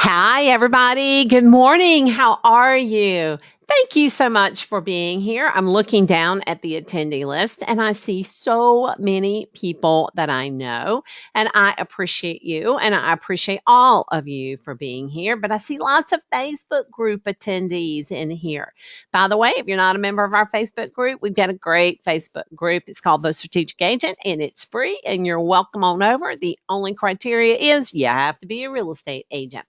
Hi, everybody. Good morning. How are you? Thank you so much for being here. I'm looking down at the attendee list and I see so many people that I know, and I appreciate you and I appreciate all of you for being here. But I see lots of Facebook group attendees in here. By the way, if you're not a member of our Facebook group, we've got a great Facebook group. It's called The Strategic Agent and it's free, and you're welcome on over. The only criteria is you have to be a real estate agent.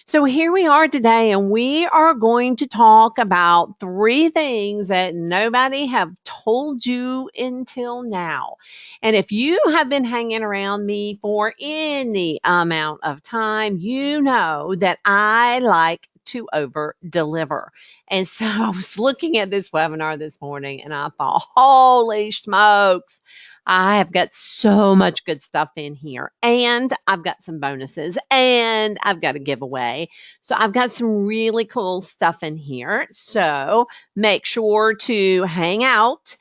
So here we are today, and we are going to talk about three things that nobody have told you until now. And if you have been hanging around me for any amount of time, you know that I like to over deliver. And so I was looking at this webinar this morning and I thought, holy smokes, I have got so much good stuff in here, and I've got some bonuses, and I've got a giveaway. So I've got some really cool stuff in here. So make sure to hang out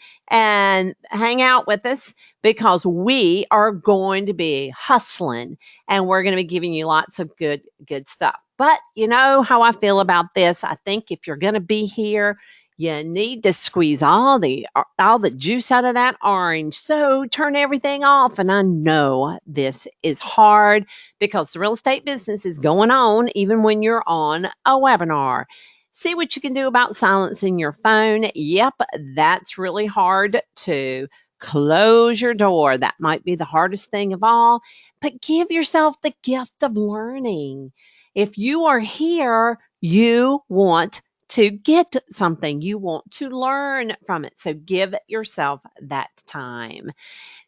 with us because we are going to be hustling and we're going to be giving you lots of good stuff. But you know how I feel about this. I think if you're going to be here, you need to squeeze all the juice out of that orange. So turn everything off. And I know this is hard because the real estate business is going on even when you're on a webinar. See what you can do about silencing your phone. Yep, that's really hard too. Close your door. That might be the hardest thing of all, but give yourself the gift of learning. If you are here, you want to get something. You want to learn from it. So give yourself that time.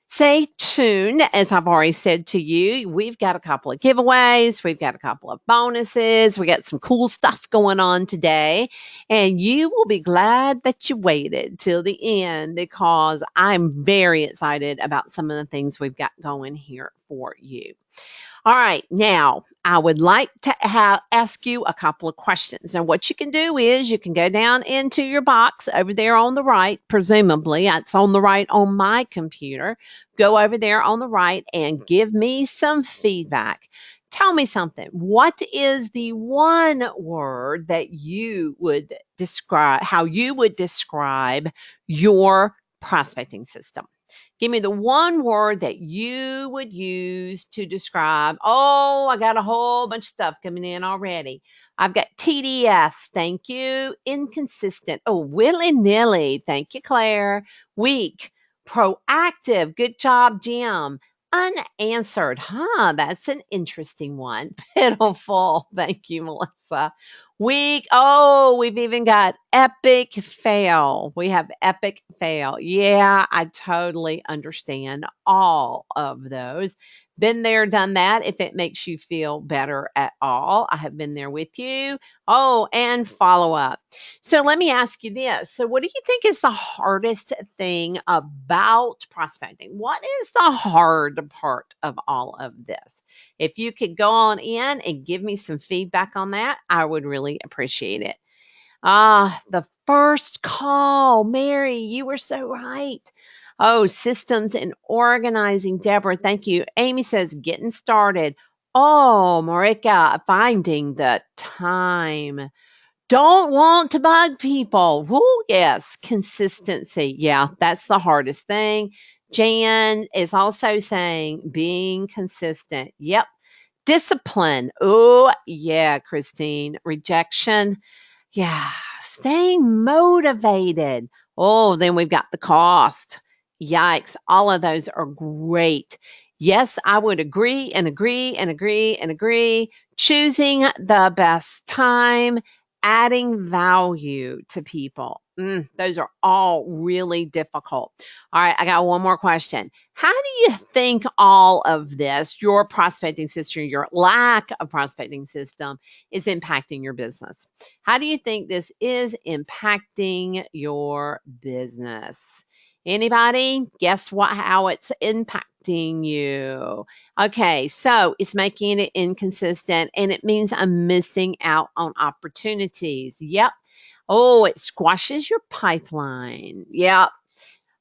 Stay tuned. As I've already said to you, we've got a couple of giveaways. We've got a couple of bonuses. We got some cool stuff going on today. And you will be glad that you waited till the end because I'm very excited about some of the things we've got going here for you. All right, now I would like to ask you a couple of questions. Now, what you can do is you can go down into your box over there on the right, presumably it's on the right on my computer. Go over there on the right and give me some feedback. Tell me something. What is the one word that you would describe, how you would describe your prospecting system? Give me the one word that you would use to describe. Oh, I got a whole bunch of stuff coming in already. I've got TDS. Thank you. Inconsistent. Oh, willy nilly. Thank you, Claire. Weak. Proactive. Good job, Jim. Unanswered. Huh, that's an interesting one. Pitiful. Thank you, Melissa. Weak. Oh, we've even got epic fail. We have epic fail. Yeah, I totally understand all of those. Been there, done that. If it makes you feel better at all, I have been there with you. Oh, and follow up. So let me ask you this. So, what do you think is the hardest thing about prospecting? What is the hard part of all of this? If you could go on in and give me some feedback on that, I would really appreciate it. Ah, the first call. Mary, you were so right. Oh, systems and organizing. Deborah, thank you. Amy says, getting started. Oh, Marika, finding the time. Don't want to bug people. Woo, yes, consistency. Yeah, that's the hardest thing. Jan is also saying being consistent. Yep. Discipline. Oh, yeah, Christine. Rejection. Yeah, staying motivated. Oh, then we've got the cost. Yikes. All of those are great. Yes, I would agree and agree and agree and agree. Choosing the best time, adding value to people. Those are all really difficult. All right, I got one more question. How do you think all of this, your prospecting system, your lack of prospecting system, is impacting your business? How do you think this is impacting your business? Anybody? Guess what? How it's impacting you? Okay, so it's making it inconsistent and it means I'm missing out on opportunities. Yep. Oh, it squashes your pipeline. Yep.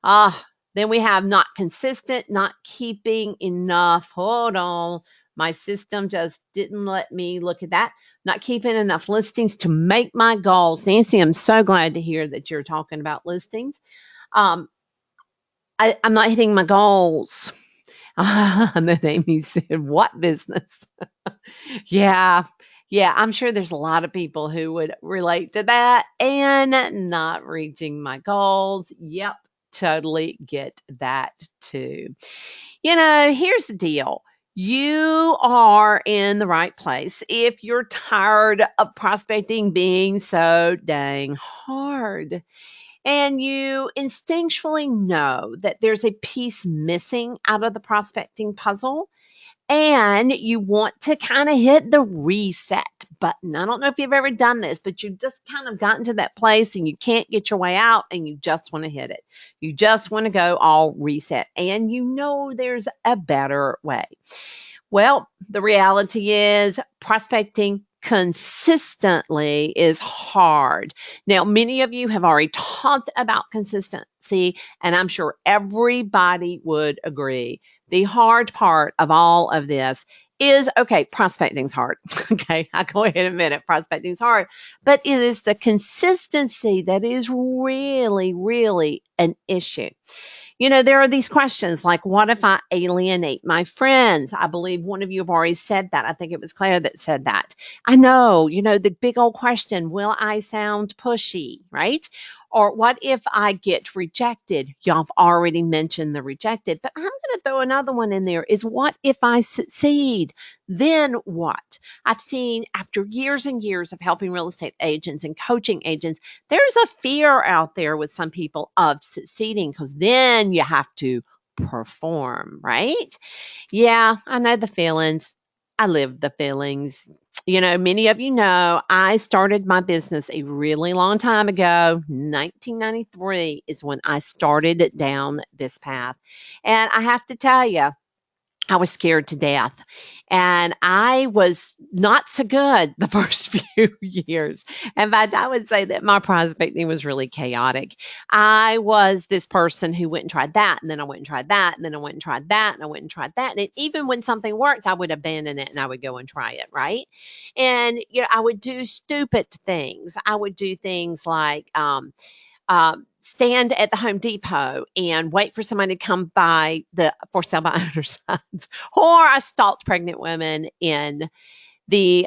Ah, then we have not consistent, not keeping enough. Hold on. My system just didn't let me look at that. Not keeping enough listings to make my goals. Nancy, I'm so glad to hear that you're talking about listings. Um, I'm not hitting my goals. And then Amy said, "What business?" Yeah. Yeah, I'm sure there's a lot of people who would relate to that and not reaching my goals. Yep, totally get that too. Here's the deal. You are in the right place if you're tired of prospecting being so dang hard. And you instinctually know that there's a piece missing out of the prospecting puzzle and you want to kind of hit the reset button. I don't know if you've ever done this, but you just kind of gotten to that place and you can't get your way out and you just want to hit it. You just want to go all reset and you know there's a better way. Well, the reality is prospecting consistently is hard. Now, many of you have already talked about consistency, and I'm sure everybody would agree. The hard part of all of this is okay, prospecting's hard. Okay, I go ahead and admit it, prospecting's hard, but it is the consistency that is really, really an issue. There are these questions like, what if I alienate my friends? I believe one of you have already said that. I think it was Claire that said that. I know, the big old question, will I sound pushy, right? Or what if I get rejected? Y'all have already mentioned the rejected, but I'm going to throw another one in there is what if I succeed? Then what? I've seen after years and years of helping real estate agents and coaching agents, there's a fear out there with some people of succeeding because then you have to perform, right? Yeah, I know the feelings. I live the feelings. Many of you know I started my business a really long time ago. 1993 is when I started down this path. And I have to tell you, I was scared to death. And I was not so good the first few years. In fact, I would say that my prospecting was really chaotic. I was this person who went and tried that, and then I went and tried that, and then I went and tried that, and I went and tried that. And even when something worked, I would abandon it and I would go and try it, right? And, I would do stupid things. I would do things like, stand at the Home Depot and wait for somebody to come by the for sale by owner signs. Or I stalked pregnant women in the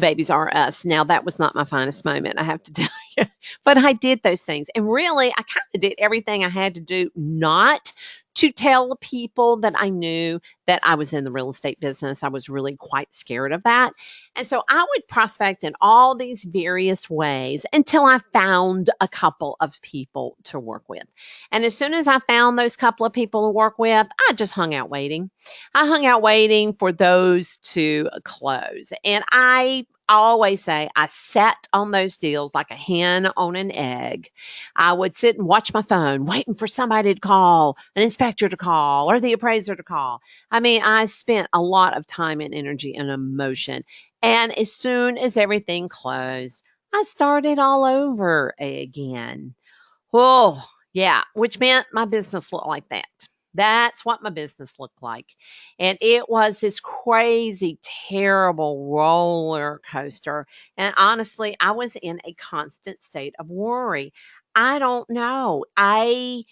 Babies R Us. Now that was not my finest moment, I have to tell you, but I did those things, and really, I kind of did everything I had to do not to tell people that I knew that I was in the real estate business. I was really quite scared of that, and so I would prospect in all these various ways until I found a couple of people to work with, and as soon as I found those couple of people to work with, I just hung out waiting. I hung out waiting for those to close. And I always say I sat on those deals like a hen on an egg. I would sit and watch my phone, waiting for somebody to call, an inspector to call, or the appraiser to call. I mean, I spent a lot of time and energy and emotion. And as soon as everything closed, I started all over again. Oh, yeah, which meant my business looked like that. That's what my business looked like. And it was this crazy, terrible roller coaster. And honestly, I was in a constant state of worry. I don't know. I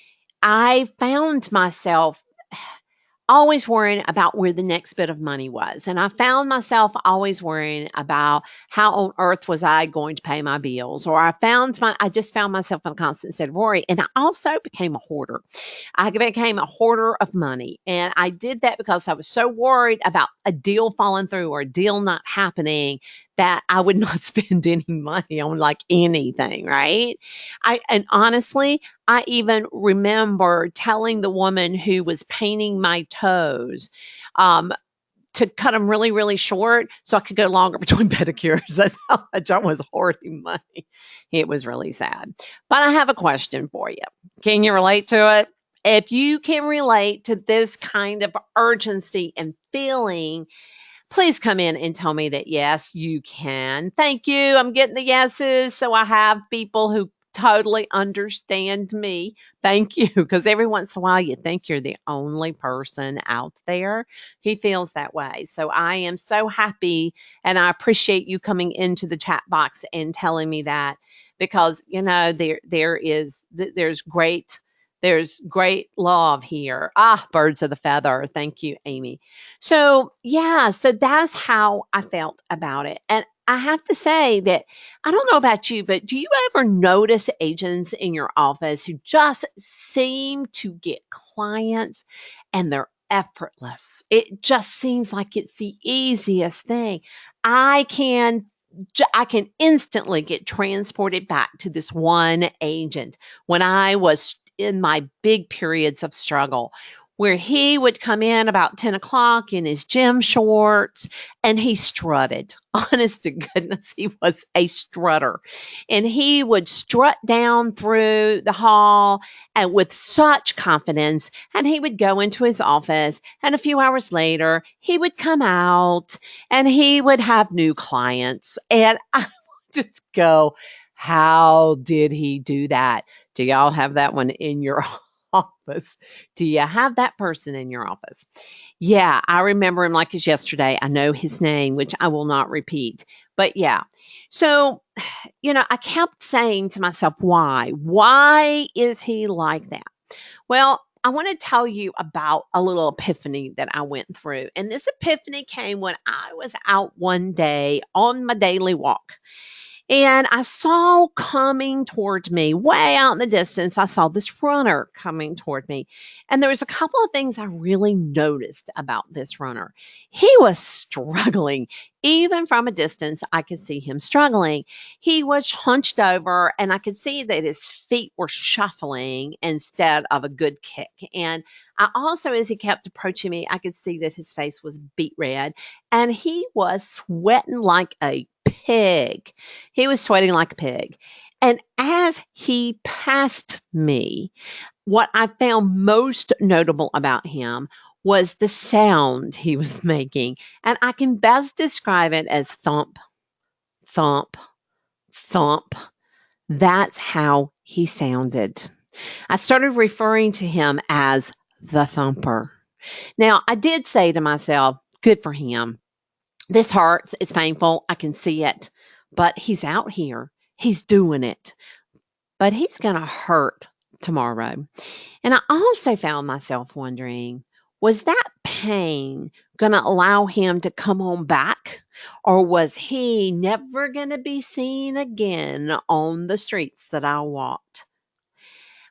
found myself always worrying about where the next bit of money was. And I found myself always worrying about how on earth was I going to pay my bills? Or I just found myself in a constant state of worry. And I also became a hoarder. I became a hoarder of money. And I did that because I was so worried about a deal falling through or a deal not happening that I would not spend any money on like anything, right? And honestly, I even remember telling the woman who was painting my toes, to cut them really, really short so I could go longer between pedicures. That's how much I was hoarding money. It was really sad. But I have a question for you. Can you relate to it? If you can relate to this kind of urgency and feeling, please come in and tell me that yes, you can. Thank you. I'm getting the yeses. So I have people who totally understand me. Thank you. Because every once in a while, you think you're the only person out there who feels that way. So I am so happy and I appreciate you coming into the chat box and telling me that because, there's great love here. Ah, birds of the feather. Thank you, Amy. So, yeah, so that's how I felt about it. And I have to say that I don't know about you, but do you ever notice agents in your office who just seem to get clients and they're effortless? It just seems like it's the easiest thing. I can I can instantly get transported back to this one agent when I was in my big periods of struggle, where he would come in about 10 o'clock in his gym shorts and he strutted. Honest to goodness, he was a strutter. And he would strut down through the hall and with such confidence. And he would go into his office. And a few hours later, he would come out and he would have new clients. And I would just go, how did he do that? Do y'all have that one in your office? Do you have that person in your office? Yeah, I remember him like it's yesterday. I know his name, which I will not repeat. But yeah. So, I kept saying to myself, why? Why is he like that? Well, I want to tell you about a little epiphany that I went through. And this epiphany came when I was out one day on my daily walk. And I saw coming toward me, way out in the distance, I saw this runner coming toward me. And there was a couple of things I really noticed about this runner. He was struggling. Even from a distance, I could see him struggling. He was hunched over, and I could see that his feet were shuffling instead of a good kick. And I also, as he kept approaching me, I could see that his face was beet red, and he was sweating like a pig. He was sweating like a pig. And as he passed me, what I found most notable about him was the sound he was making. And I can best describe it as thump, thump, thump. That's how he sounded. I started referring to him as the thumper. Now, I did say to myself, good for him. This hurts. It's painful. I can see it. But he's out here. He's doing it. But he's going to hurt tomorrow. And I also found myself wondering, was that pain going to allow him to come on back? Or was he never going to be seen again on the streets that I walked?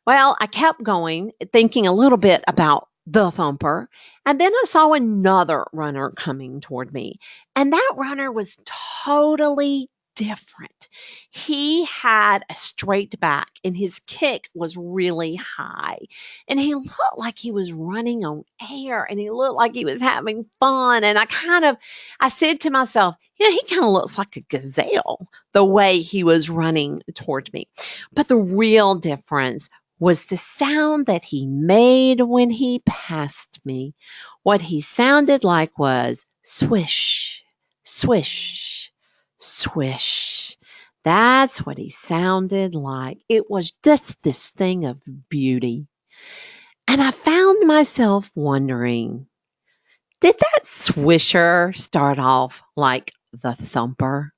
Well, I kept going, thinking a little bit about the thumper. And then I saw another runner coming toward me. And that runner was totally different. He had a straight back and his kick was really high. And he looked like he was running on air and he looked like he was having fun. And I said to myself, he kind of looks like a gazelle the way he was running toward me. But the real difference was the sound that he made when he passed me. What he sounded like was swish, swish, swish. That's what he sounded like. It was just this thing of beauty. And I found myself wondering, did that swisher start off like the thumper?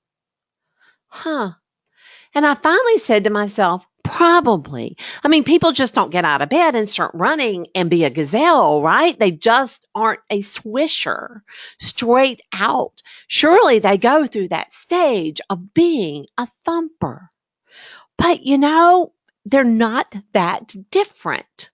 And I finally said to myself, probably. I mean, people just don't get out of bed and start running and be a gazelle, right? They just aren't a swisher straight out. Surely they go through that stage of being a thumper. But they're not that different.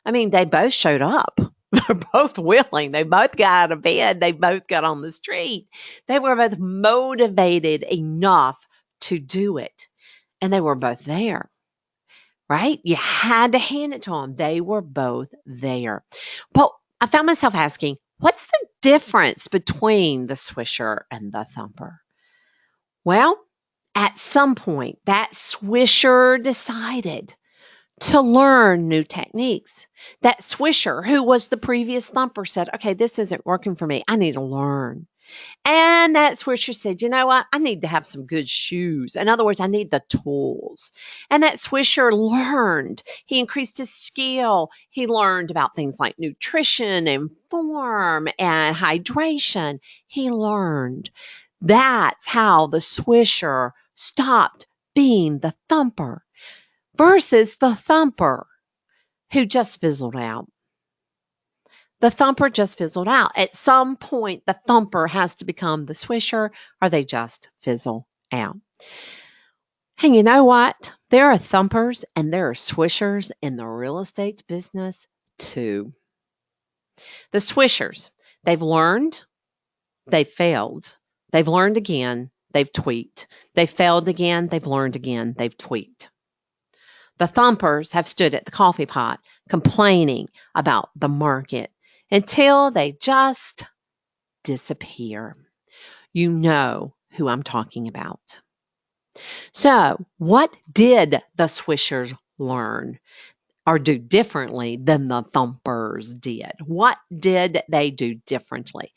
I mean, they both showed up. They're both willing. They both got out of bed. They both got on the street. They were both motivated enough to do it. And they were both there, right? You had to hand it to them. They were both there. But I found myself asking, what's the difference between the swisher and the thumper? Well, at some point, that swisher decided to learn new techniques. That swisher who was the previous thumper said, okay, this isn't working for me. I need to learn. And that swisher said, you know what? I need to have some good shoes. In other words, I need the tools. And that swisher learned. He increased his skill. He learned about things like nutrition and form and hydration. He learned. That's how the swisher stopped being the thumper versus the thumper who just fizzled out. The thumper just fizzled out. At some point, the thumper has to become the swisher or they just fizzle out. And you know what? There are thumpers and there are swishers in the real estate business too. The swishers, they've learned, they've failed, they've learned again, they've tweaked. They've failed again, they've learned again, they've tweaked. The thumpers have stood at the coffee pot complaining about the market until they just disappear. You know who I'm talking about. So, what did the swishers learn or do differently than the thumpers did? What did they do differently?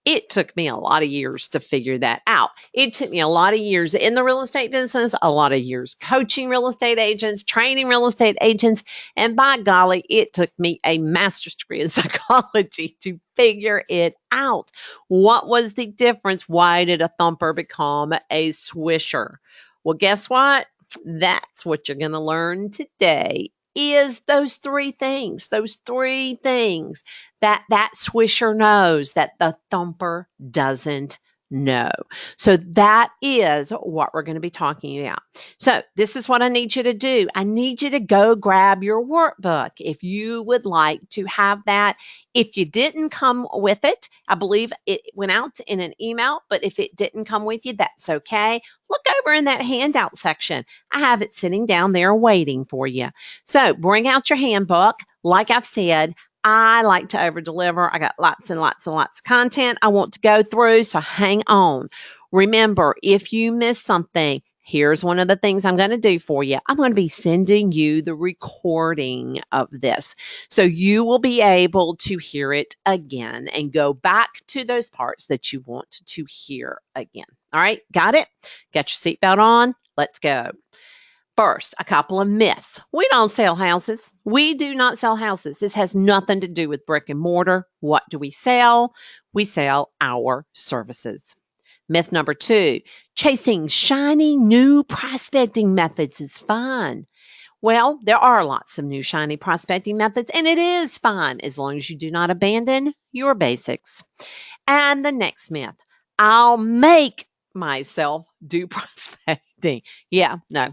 It took me a lot of years to figure that out. It took me a lot of years in the real estate business, a lot of years coaching real estate agents, training real estate agents, and by golly, it took me a master's degree in psychology to figure it out. What was the difference? Why did a thumper become a swisher? Well, guess what? That's what you're going to learn today is those three things that swisher knows that the thumper doesn't know. So that is what we're going to be talking about. So this is what I need you to do. I need you to go grab your workbook if you would like to have that. If you didn't come with it, I believe it went out in an email, but if it didn't come with you, that's okay. Look over in that handout section. I have it sitting down there waiting for you. So bring out your handbook. Like I've said, I like to over deliver. I got lots and lots and lots of content I want to go through. So hang on. Remember, if you miss something, here's one of the things I'm going to do for you. I'm going to be sending you the recording of this. So you will be able to hear it again and go back to those parts that you want to hear again. All right. Got it? Got your seatbelt on? Let's go. First, a couple of myths. We don't sell houses. We do not sell houses. This has nothing to do with brick and mortar. What do we sell? We sell our services. Myth number 2, chasing shiny new prospecting methods is fun. Well, there are lots of new shiny prospecting methods, and it is fun as long as you do not abandon your basics. And the next myth, I'll make myself do prospecting. Yeah, no.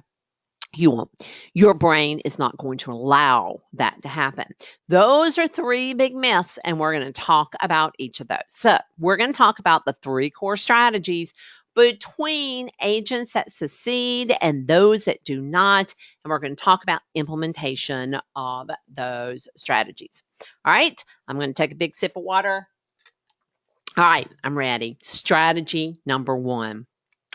You won't. Your brain is not going to allow that to happen. Those are 3 big myths, and we're going to talk about each of those. So we're going to talk about the 3 core strategies between agents that succeed and those that do not. And we're going to talk about implementation of those strategies. All right. I'm going to take a big sip of water. All right. I'm ready. Strategy number 1.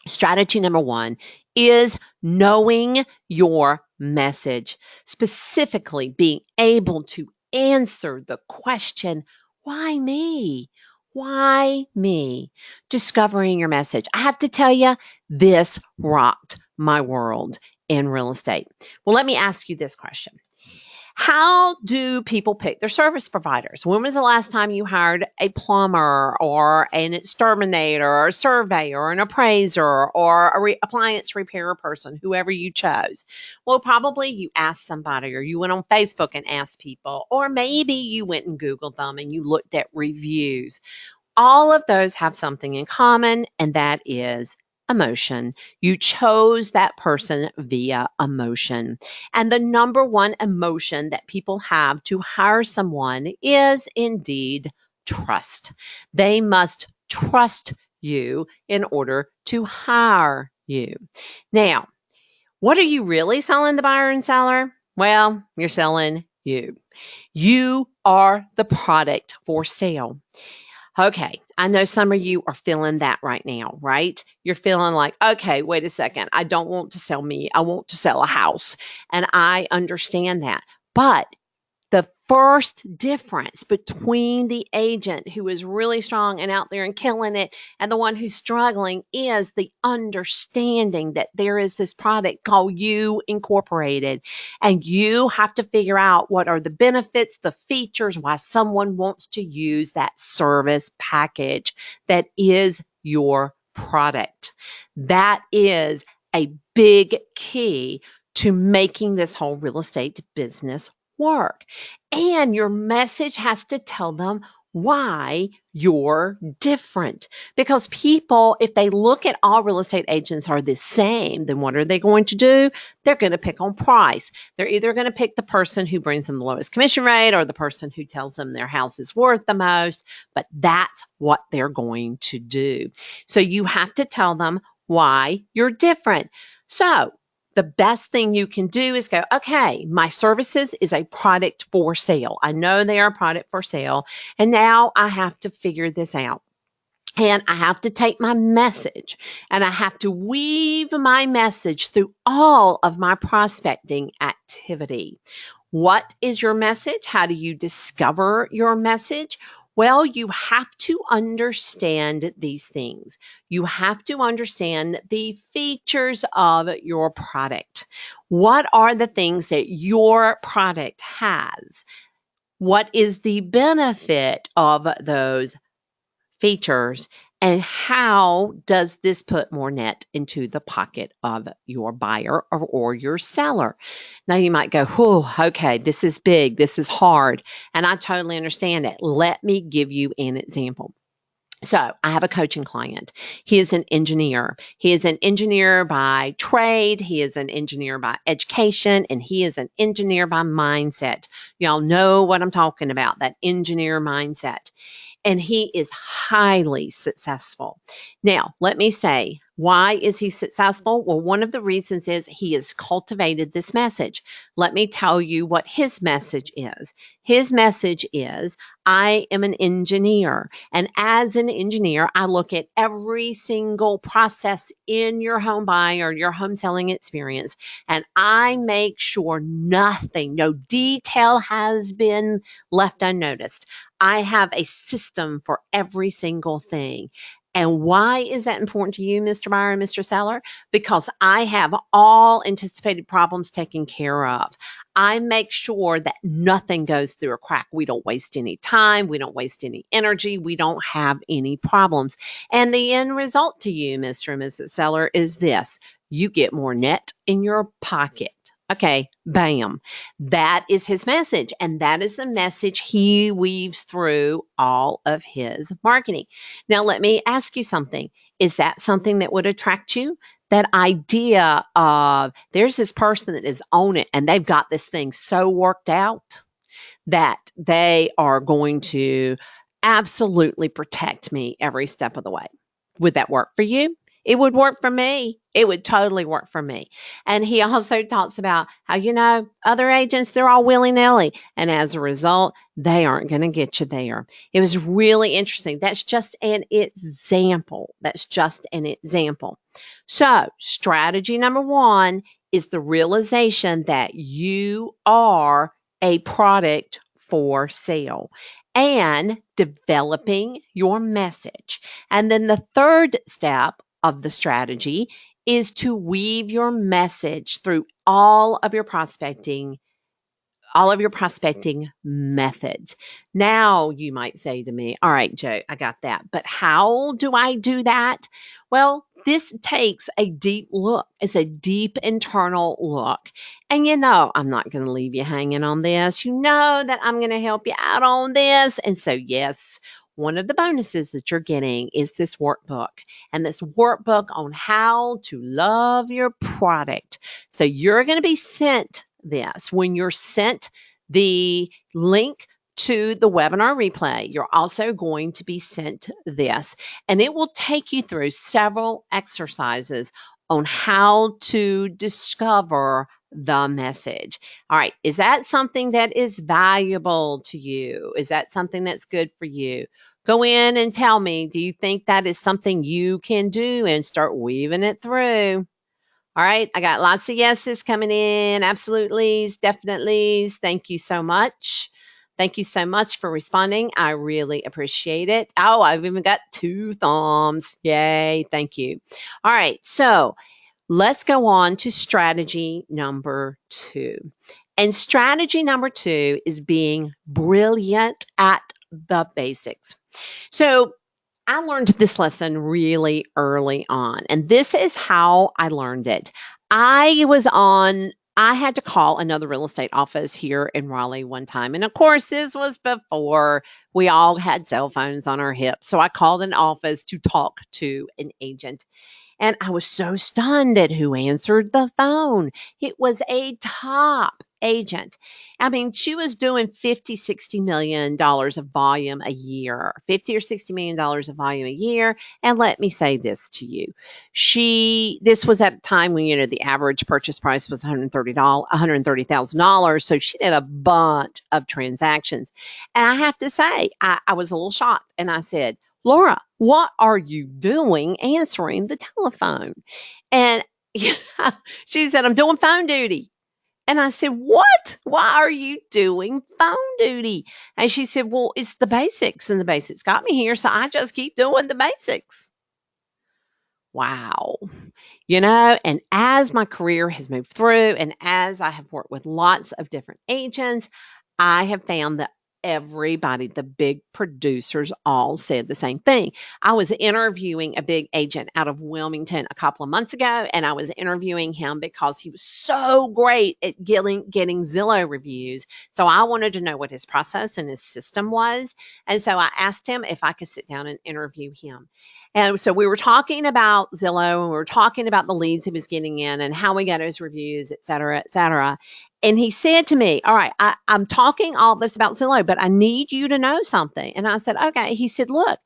Strategy number 1 is knowing your message, specifically being able to answer the question, why me? Why me? Discovering your message. I have to tell you, this rocked my world in real estate. Well, let me ask you this question. How do people pick their service providers? When was the last time you hired a plumber or an exterminator or a surveyor or an appraiser or a appliance repair person, whoever you chose? Well, probably you asked somebody or you went on Facebook and asked people, or maybe you went and Googled them and you looked at reviews. All of those have something in common, and that is emotion. You chose that person via emotion. And the number 1 emotion that people have to hire someone is indeed trust. They must trust you in order to hire you. Now, what are you really selling the buyer and seller? Well, you're selling you. You are the product for sale. Okay, I know some of you are feeling that right now, right? You're feeling like, okay, wait a second. I don't want to sell me. I want to sell a house. And I understand that. But the first difference between the agent who is really strong and out there and killing it and the one who's struggling is the understanding that there is this product called You Incorporated, and you have to figure out what are the benefits, the features, why someone wants to use that service package that is your product. That is a big key to making this whole real estate business work. And your message has to tell them why you're different. Because people, if they look at all real estate agents are the same, then what are they going to do? They're going to pick on price. They're either going to pick the person who brings them the lowest commission rate or the person who tells them their house is worth the most. But that's what they're going to do. So you have to tell them why you're different. So the best thing you can do is go, okay, my services is a product for sale. I know they are a product for sale. And now I have to figure this out. And I have to take my message and I have to weave my message through all of my prospecting activity. What is your message? How do you discover your message? Well, you have to understand these things. You have to understand the features of your product. What are the things that your product has? What is the benefit of those features, and how does this put more net into the pocket of your buyer or your seller? Now you might go, oh, okay, this is big, this is hard, and I totally understand it. Let me give you an example. So I have a coaching client. He is an engineer. He is an engineer by trade. He is an engineer by education, and he is an engineer by mindset. Y'all know what I'm talking about, that engineer mindset. And he is highly successful. Now, let me say, why is he successful? Well, one of the reasons is he has cultivated this message. Let me tell you what his message is. His message is, I am an engineer. And as an engineer, I look at every single process in your home buying or your home selling experience, and I make sure nothing, no detail has been left unnoticed. I have a system for every single thing. And why is that important to you, Mr. Buyer and Mr. Seller? Because I have all anticipated problems taken care of. I make sure that nothing goes through a crack. We don't waste any time. We don't waste any energy. We don't have any problems. And the end result to you, Mr. and Mrs. Seller, is this. You get more net in your pocket. Okay, bam. That is his message. And that is the message he weaves through all of his marketing. Now, let me ask you something. Is that something that would attract you? That idea of there's this person that is on it and they've got this thing so worked out that they are going to absolutely protect me every step of the way. Would that work for you? It would work for me. It would totally work for me. And he also talks about how, other agents, they're all willy-nilly. And as a result, they aren't going to get you there. It was really interesting. That's just an example. So, strategy number 1 is the realization that you are a product for sale and developing your message. And then the third step of the strategy is to weave your message through all of your prospecting methods. Now you might say to me, all right, Joe, I got that. But how do I do that? Well, this takes a deep look. It's a deep internal look. And I'm not going to leave you hanging on this. You know that I'm going to help you out on this. And so, yes, one of the bonuses that you're getting is this workbook, and this workbook on how to love your product. So you're going to be sent this. When you're sent the link to the webinar replay, you're also going to be sent this, and it will take you through several exercises on how to discover the message. All right. Is that something that is valuable to you? Is that something that's good for you? Go in and tell me, do you think that is something you can do, and start weaving it through? All right. I got lots of yeses coming in. Absolutely's, definitely's. Thank you so much. Thank you so much for responding. I really appreciate it. Oh, I've even got 2 thumbs. Yay. Thank you. All right. So let's go on to strategy number 2. And strategy number 2 is being brilliant at the basics. So I learned this lesson really early on, and this is how I learned it. I had to call another real estate office here in Raleigh one time. And of course, this was before we all had cell phones on our hips. So I called an office to talk to an agent. And I was so stunned at who answered the phone. It was a top agent. I mean, she was doing 50, $60 million of volume a year, 50 or $60 million of volume a year. And let me say this to you. This was at a time when, the average purchase price was $130,000. So she did a bunch of transactions. And I have to say, I was a little shocked. And I said, Laura, what are you doing answering the telephone? And she said, I'm doing phone duty. And I said, what? Why are you doing phone duty? And she said, well, it's the basics, and the basics got me here. So I just keep doing the basics. Wow. And as my career has moved through, and as I have worked with lots of different agents, I have found that everybody, the big producers, all said the same thing. I was interviewing a big agent out of Wilmington a couple of months ago, and I was interviewing him because he was so great at getting Zillow reviews. So I wanted to know what his process and his system was. And so I asked him if I could sit down and interview him. And so we were talking about Zillow, and we were talking about the leads he was getting in and how we got his reviews, et cetera, et cetera. And he said to me, all right, I'm talking all this about Zillow, but I need you to know something. And I said, okay. He said, look,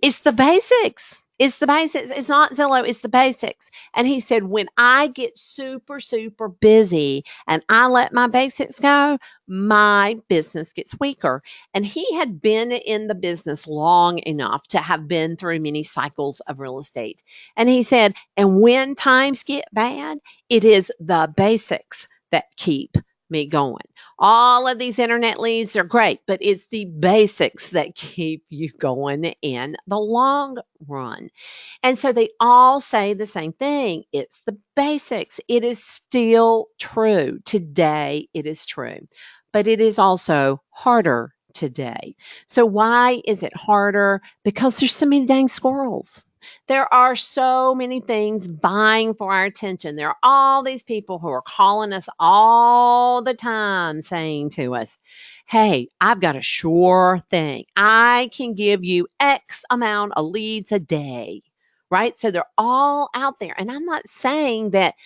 it's the basics. It's the basics. It's not Zillow. It's the basics. And he said, when I get super, super busy and I let my basics go, my business gets weaker. And he had been in the business long enough to have been through many cycles of real estate. And he said, and when times get bad, it is the basics that keep me going. All of these internet leads are great, but it's the basics that keep you going in the long run. And so they all say the same thing. It's the basics. It is still true. Today, it is true, but it is also harder today. So why is it harder? Because there's so many dang squirrels. There are so many things vying for our attention. There are all these people who are calling us all the time saying to us, hey, I've got a sure thing. I can give you X amount of leads a day, right? So they're all out there. And I'm not saying that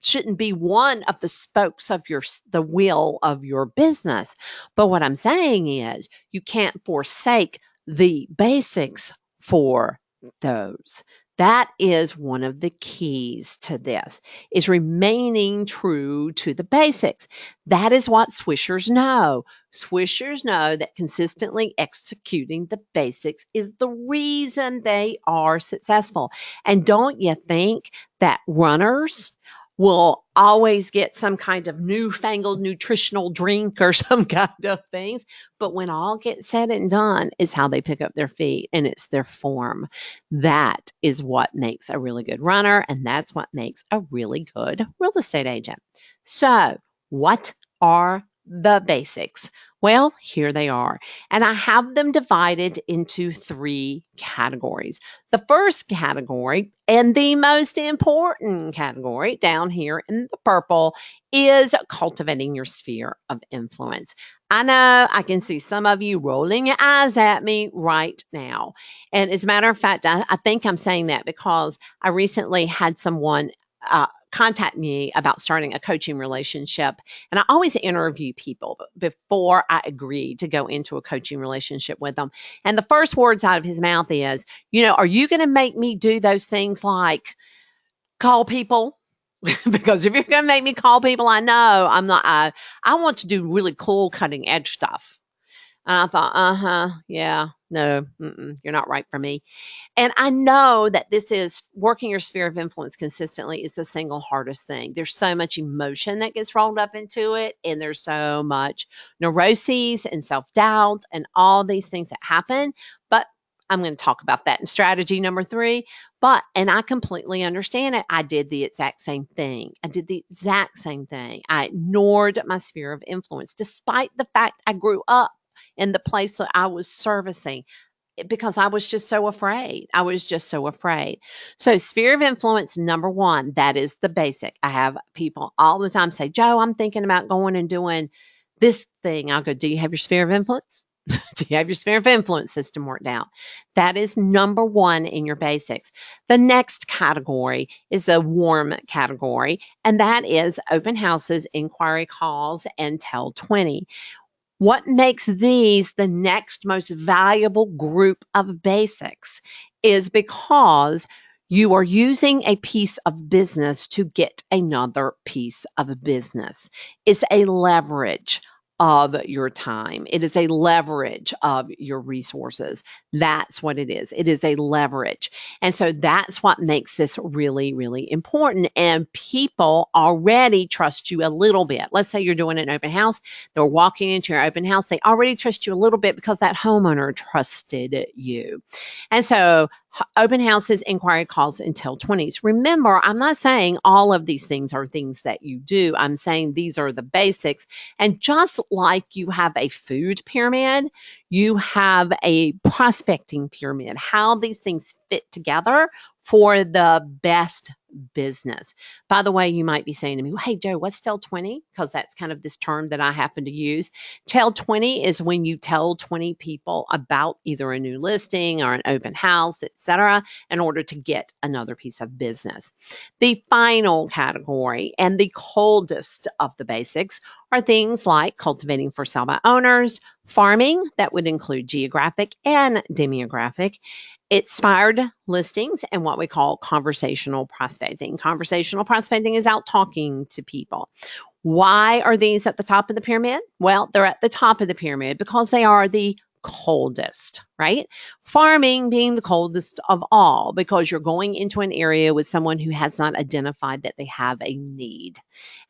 shouldn't be one of the spokes of the wheel of your business. But what I'm saying is you can't forsake the basics for those. That is one of the keys to this, is remaining true to the basics. That is what swishers know. Swishers know that consistently executing the basics is the reason they are successful. And don't you think that runners will always get some kind of newfangled nutritional drink or some kind of things? But when all gets said and done, is how they pick up their feet, and it's their form. That is what makes a really good runner, and that's what makes a really good real estate agent. So, what are the basics? Well, here they are. And I have them divided into 3 categories. The first category, and the most important category down here in the purple, is cultivating your sphere of influence. I know I can see some of you rolling your eyes at me right now. And as a matter of fact, I think I'm saying that because I recently had someone contact me about starting a coaching relationship. And I always interview people before I agree to go into a coaching relationship with them. And the first words out of his mouth is, are you going to make me do those things like call people? Because if you're going to make me call people, I know I'm not, I want to do really cool cutting edge stuff. And I thought, yeah, no, you're not right for me. And I know that this is working your sphere of influence consistently is the single hardest thing. There's so much emotion that gets rolled up into it, and there's so much neuroses and self doubt and all these things that happen. But I'm going to talk about that in strategy number 3. And I completely understand it. I did the exact same thing. I ignored my sphere of influence, despite the fact I grew up in the place that I was servicing because I was just so afraid. So, sphere of influence, number 1, that is the basic. I have people all the time say, Joe, I'm thinking about going and doing this thing. I'll go, do you have your sphere of influence? Do you have your sphere of influence system worked out? That is number 1 in your basics. The next category is a warm category, and that is open houses, inquiry calls, and tell 20. What makes these the next most valuable group of basics is because you are using a piece of business to get another piece of business. It's a leverage of your time. It is a leverage of your resources. That's what it is. It is a leverage. And so that's what makes this really, really important. And people already trust you a little bit. Let's say you're doing an open house. They're walking into your open house. They already trust you a little bit because that homeowner trusted you. And so open houses, inquiry calls, and tell 20s. Remember, I'm not saying all of these things are things that you do. I'm saying these are the basics. And just like you have a food pyramid, you have a prospecting pyramid, how these things fit together for the best business. By the way, you might be saying to me, well, hey, Joe, what's tell 20? Because that's kind of this term that I happen to use. Tell 20 is when you tell 20 people about either a new listing or an open house, etc., in order to get another piece of business. The final category and the coldest of the basics are things like cultivating for sale by owners, farming, that would include geographic and demographic, expired listings, and what we call conversational prospecting. Conversational prospecting is out talking to people. Why are these at the top of the pyramid? Well, they're at the top of the pyramid because they are the coldest, right? Farming being the coldest of all because you're going into an area with someone who has not identified that they have a need.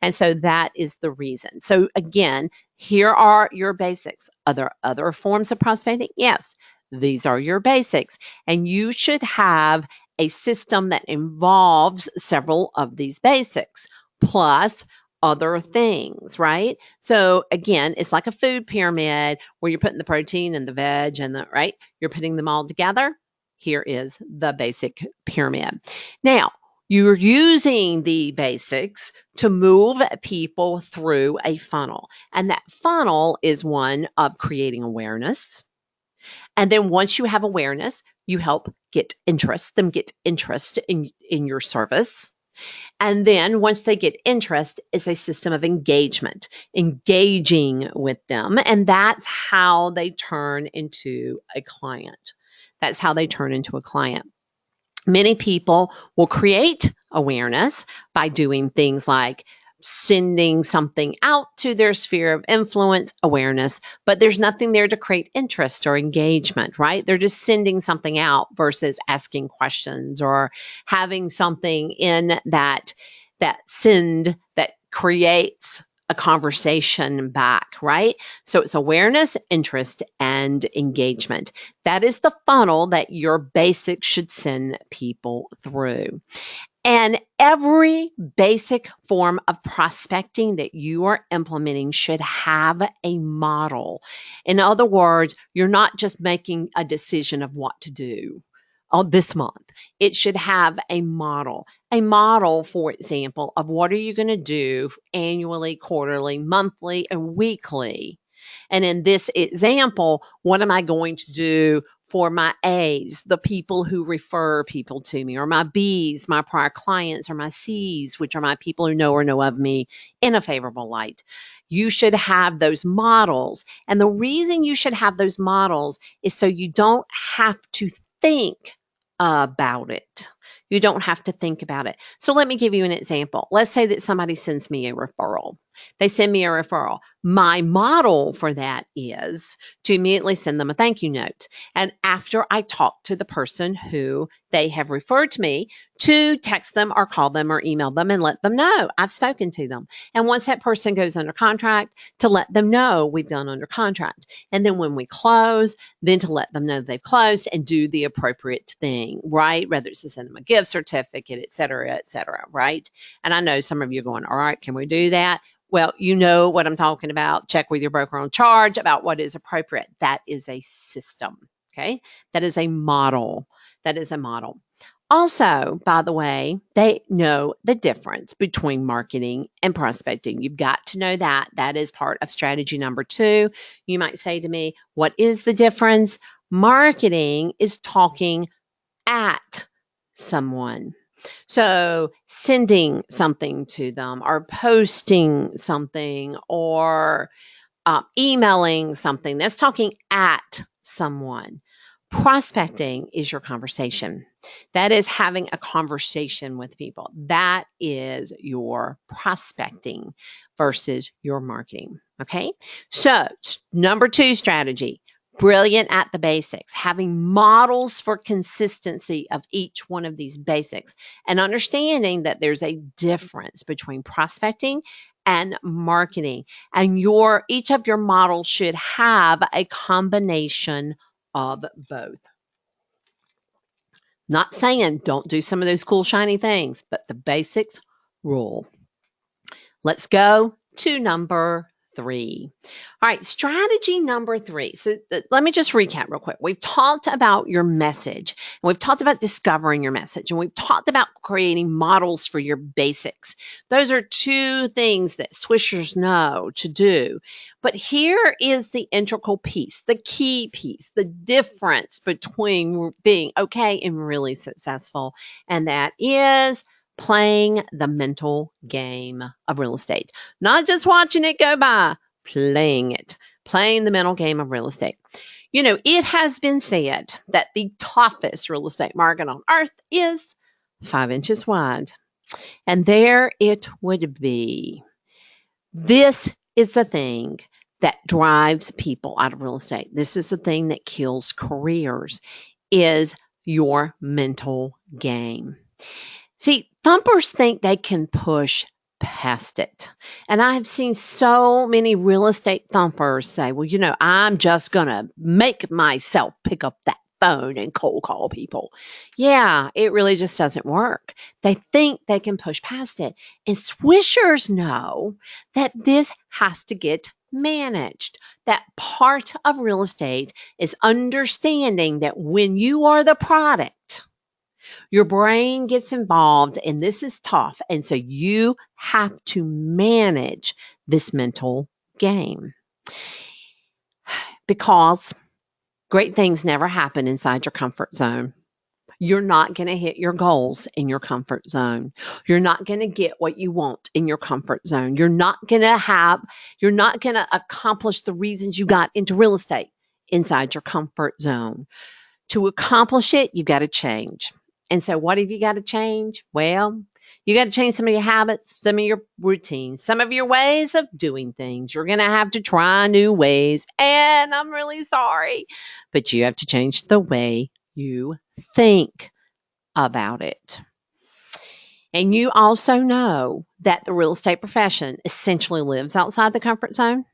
And so that is the reason. So again, here are your basics. Other forms of prospecting? Yes, these are your basics. And you should have a system that involves several of these basics, plus other things, right? So again, it's like a food pyramid where you're putting the protein and the veg and the, right? You're putting them all together. Here is the basic pyramid. Now, you're using the basics to move people through a funnel. And that funnel is one of creating awareness. And then once you have awareness, you help them get interest in your service. And then once they get interest, it's a system of engagement, engaging with them. And that's how they turn into a client. Many people will create awareness by doing things like sending something out to their sphere of influence, awareness, but there's nothing there to create interest or engagement, right? They're just sending something out versus asking questions or having something in that send that creates a conversation back, right? So it's awareness, interest, and engagement. That is the funnel that your basics should send people through. And every basic form of prospecting that you are implementing should have a model. In other words, you're not just making a decision of what to do this month. It should have a model. A model, for example, of what are you going to do annually, quarterly, monthly, and weekly. And in this example, what am I going to do for my A's, the people who refer people to me, or my B's, my prior clients, or my C's, which are my people who know or know of me in a favorable light. You should have those models. And the reason you should have those models is so you don't have to think about it. You don't have to think about it. So let me give you an example. Let's say that somebody sends me a referral. They send me a referral. My model for that is to immediately send them a thank you note. And after I talk to the person who they have referred to me, to text them or call them or email them and let them know I've spoken to them. And once that person goes under contract, to let them know we've gone under contract. And then when we close, then to let them know they've closed and do the appropriate thing, right? Whether it's to send them a gift certificate, et cetera, right? And I know some of you are going, all right, can we do that? Well, you know what I'm talking about. Check with your broker on charge about what is appropriate. That is a system, okay? That is a model. That is a model. Also, by the way, they know the difference between marketing and prospecting. You've got to know that. That is part of strategy number 2. You might say to me, what is the difference? Marketing is talking at someone. So sending something to them or posting something or emailing something, that's talking at someone. Prospecting is your conversation. That is having a conversation with people. That is your prospecting versus your marketing. Okay. So, number 2 strategy, brilliant at the basics, having models for consistency of each one of these basics and understanding that there's a difference between prospecting and marketing. And each of your models should have a combination of both. Not saying don't do some of those cool, shiny things, but the basics rule. Let's go to number 3. All right, strategy number 3. So let me just recap real quick. We've talked about your message, and we've talked about discovering your message, and we've talked about creating models for your basics. Those are 2 things that swishers know to do. But here is the integral piece, the key piece, the difference between being okay and really successful, and that is playing the mental game of real estate. Not just watching it go by, playing it, playing the mental game of real estate. You know, it has been said that the toughest real estate market on earth is 5 inches wide. And there it would be. This is the thing that drives people out of real estate. This is the thing that kills careers, is your mental game. See, thumpers think they can push past it. And I've seen so many real estate thumpers say, well, you know, I'm just going to make myself pick up that phone and cold call people. Yeah, it really just doesn't work. They think they can push past it. And swishers know that this has to get managed. That part of real estate is understanding that when you are the product, your brain gets involved, and this is tough. And so you have to manage this mental game because great things never happen inside your comfort zone. You're not going to hit your goals in your comfort zone. You're not going to get what you want in your comfort zone. You're not going to accomplish the reasons you got into real estate inside your comfort zone. To accomplish it, you got to change. And so what have you got to change? Well, you got to change some of your habits, some of your routines, some of your ways of doing things. You're going to have to try new ways. And I'm really sorry, but you have to change the way you think about it. And you also know that the real estate profession essentially lives outside the comfort zone.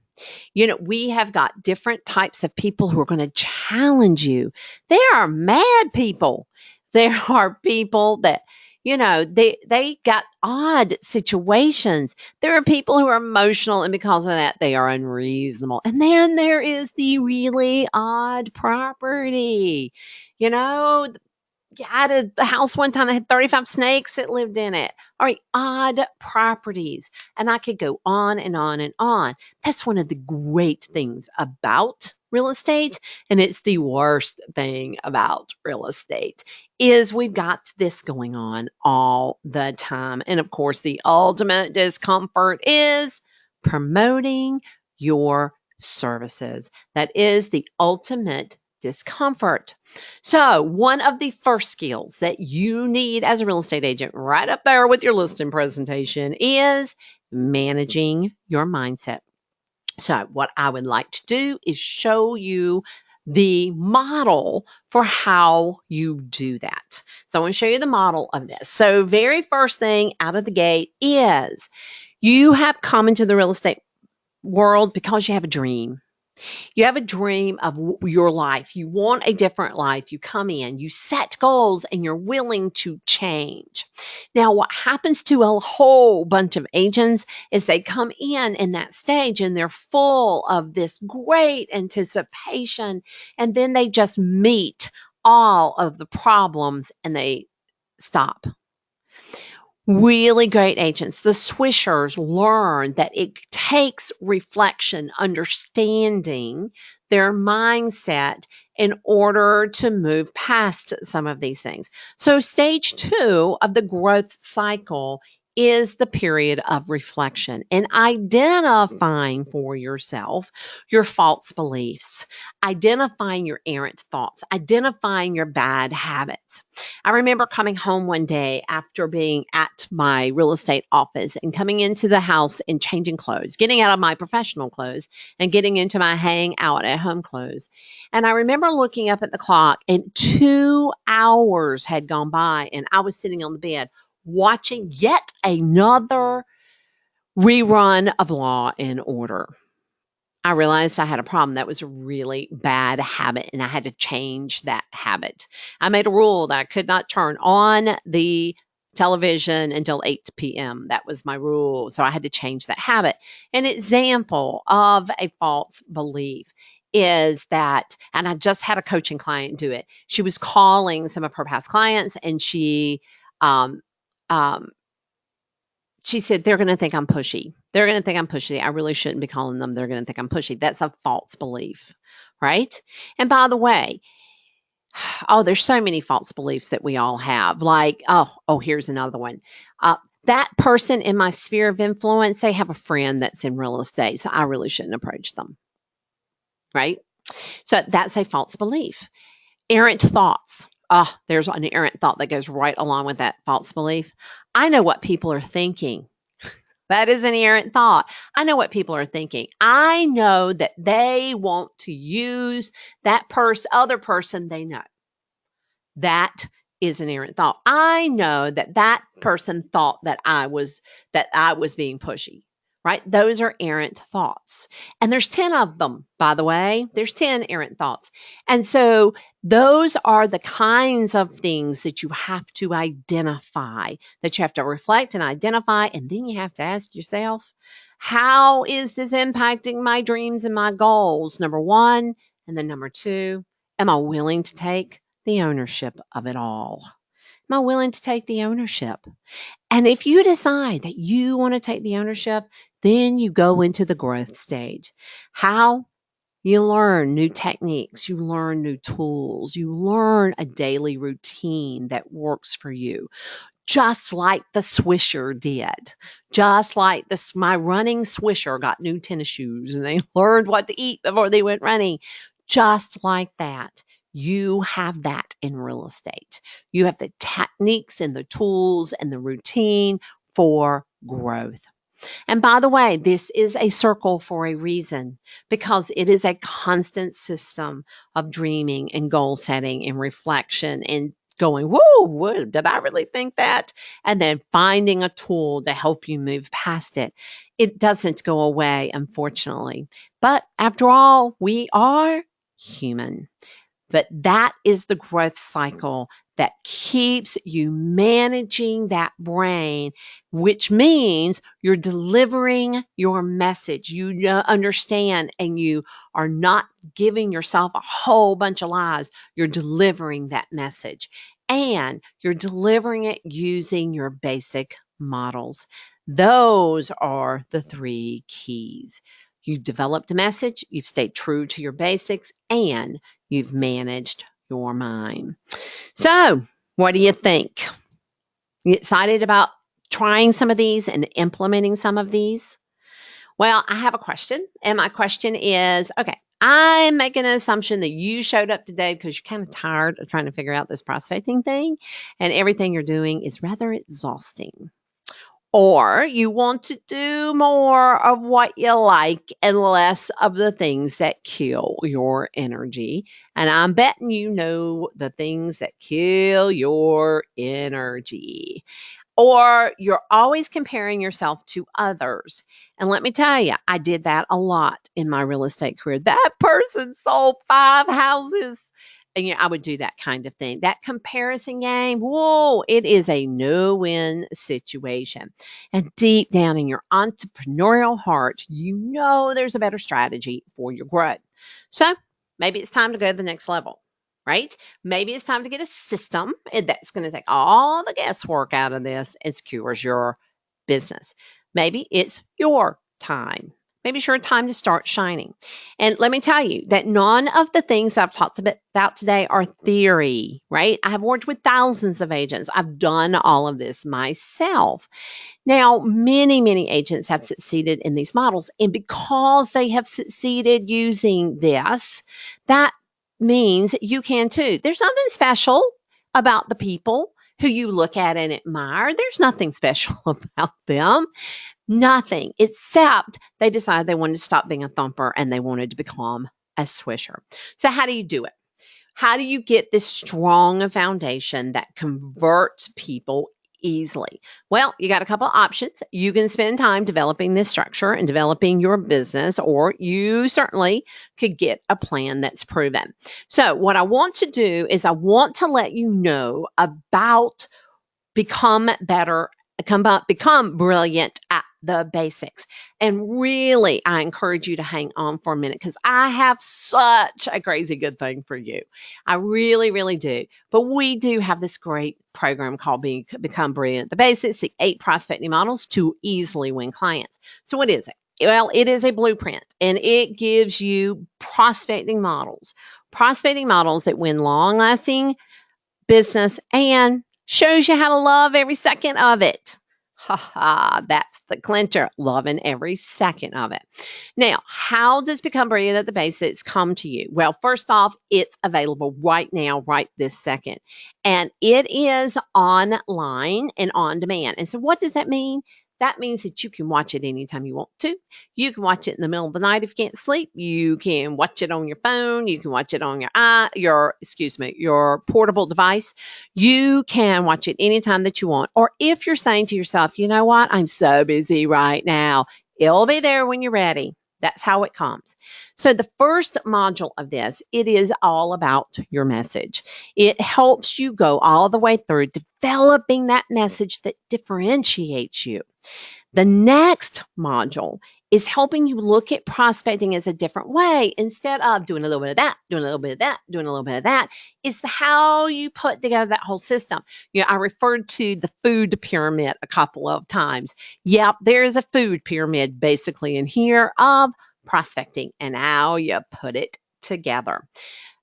You know, we have got different types of people who are going to challenge you. There are mad people. There are people that, you know, they got odd situations. There are people who are emotional, and because of that, they are unreasonable. And then there is the really odd property. You know, I had a house one time that had 35 snakes that lived in it. All right, odd properties. And I could go on and on and on. That's one of the great things about real estate. And it's the worst thing about real estate is we've got this going on all the time. And of course, the ultimate discomfort is promoting your services. That is the ultimate discomfort. So, one of the first skills that you need as a real estate agent, right up there with your listing presentation, is managing your mindset. So, what I would like to do is show you the model for how you do that. So, I want to show you the model of this. So, very first thing out of the gate is you have come into the real estate world because you have a dream. You have a dream of your life. You want a different life. You come in, you set goals, and you're willing to change. Now, what happens to a whole bunch of agents is they come in that stage and they're full of this great anticipation, and then they just meet all of the problems and they stop. Really great agents, the swishers, learn that it takes reflection, understanding their mindset in order to move past some of these things. So, stage 2 of the growth cycle is the period of reflection and identifying for yourself your false beliefs, identifying your errant thoughts, identifying your bad habits. I remember coming home one day after being at my real estate office and coming into the house and changing clothes, getting out of my professional clothes and getting into my hang out at home clothes. And I remember looking up at the clock and 2 hours had gone by and I was sitting on the bed watching yet another rerun of Law and Order. I realized I had a problem. That was a really bad habit, and I had to change that habit. I made a rule that I could not turn on the television until 8 p.m. That was my rule. So I had to change that habit. An example of a false belief is that, and I just had a coaching client do it. She was calling some of her past clients, and she said, they're going to think I'm pushy. They're going to think I'm pushy. I really shouldn't be calling them. They're going to think I'm pushy. That's a false belief, right? And by the way, there's so many false beliefs that we all have. Like, here's another one. That person in my sphere of influence, they have a friend that's in real estate, so I really shouldn't approach them, right? So that's a false belief. Errant thoughts. There's an errant thought that goes right along with that false belief. I know what people are thinking. That is an errant thought. I know what people are thinking. I know that they want to use that other person they know. That is an errant thought. I know that person thought that I was being pushy. Right? Those are errant thoughts. And there's 10 of them, by the way. There's 10 errant thoughts. And so those are the kinds of things that you have to identify, that you have to reflect and identify. And then you have to ask yourself, how is this impacting my dreams and my goals? Number one. And then number two, am I willing to take the ownership of it all? Am I willing to take the ownership? And if you decide that you want to take the ownership, then you go into the growth stage. How? You learn new techniques, you learn new tools, you learn a daily routine that works for you. Just like the swisher did. Just like my running swisher got new tennis shoes and they learned what to eat before they went running. Just like that. You have that in real estate. You have the techniques and the tools and the routine for growth. And by the way, this is a circle for a reason, because it is a constant system of dreaming and goal setting and reflection and going, whoa, did I really think that? And then finding a tool to help you move past it. It doesn't go away, unfortunately. But after all, we are human. But that is the growth cycle that keeps you managing that brain, which means you're delivering your message. You understand, and you are not giving yourself a whole bunch of lies. You're delivering that message, and you're delivering it using your basic models. Those are the 3 keys. You've developed a message, you've stayed true to your basics, and you've managed your mind. So, what do you think? You excited about trying some of these and implementing some of these? Well, I have a question, and my question is, okay, I'm making an assumption that you showed up today because you're kind of tired of trying to figure out this prospecting thing, and everything you're doing is rather exhausting. Or you want to do more of what you like and less of the things that kill your energy. And I'm betting you know the things that kill your energy. Or you're always comparing yourself to others. And let me tell you, I did that a lot in my real estate career. That person sold 5 houses. And I would do that kind of thing. That comparison game, whoa, it is a no-win situation. And deep down in your entrepreneurial heart, you know there's a better strategy for your growth. So maybe it's time to go to the next level, right? Maybe it's time to get a system that's going to take all the guesswork out of this and secures your business. Maybe it's your time. Maybe it's your time to start shining. And let me tell you that none of the things I've talked about today are theory, right? I have worked with thousands of agents. I've done all of this myself. Now, many, many agents have succeeded in these models. And because they have succeeded using this, that means you can too. There's nothing special about the people who you look at and admire. There's nothing special about them. Nothing, except they decided they wanted to stop being a thumper and they wanted to become a swisher. So how do you do it? How do you get this strong foundation that converts people easily? Well, you got a couple options. You can spend time developing this structure and developing your business, or you certainly could get a plan that's proven. So what I want to do is I want to let you know about become brilliant at the basics. And really, I encourage you to hang on for a minute because I have such a crazy good thing for you. I really, really do. But we do have this great program called Become Brilliant at the Basics, the 8 prospecting models to easily win clients. So what is it? Well, it is a blueprint and it gives you prospecting models that win long lasting business and shows you how to love every second of it. Ha ha, that's the clincher, loving every second of it. Now, how does Become Brilliant at the Basics come to you? Well, first off, it's available right now, right this second. And it is online and on demand. And so what does that mean? That means that you can watch it anytime you want to. You can watch it in the middle of the night if you can't sleep. You can watch it on your phone. You can watch it on your portable device. You can watch it anytime that you want. Or if you're saying to yourself, you know what, I'm so busy right now, it'll be there when you're ready. That's how it comes. So the first module of this, it is all about your message. It helps you go all the way through developing that message that differentiates you. The next module is helping you look at prospecting as a different way. Instead of doing a little bit of that, doing a little bit of that, doing a little bit of that, it's how you put together that whole system. I referred to the food pyramid a couple of times. Yep, there is a food pyramid basically in here of prospecting and how you put it together.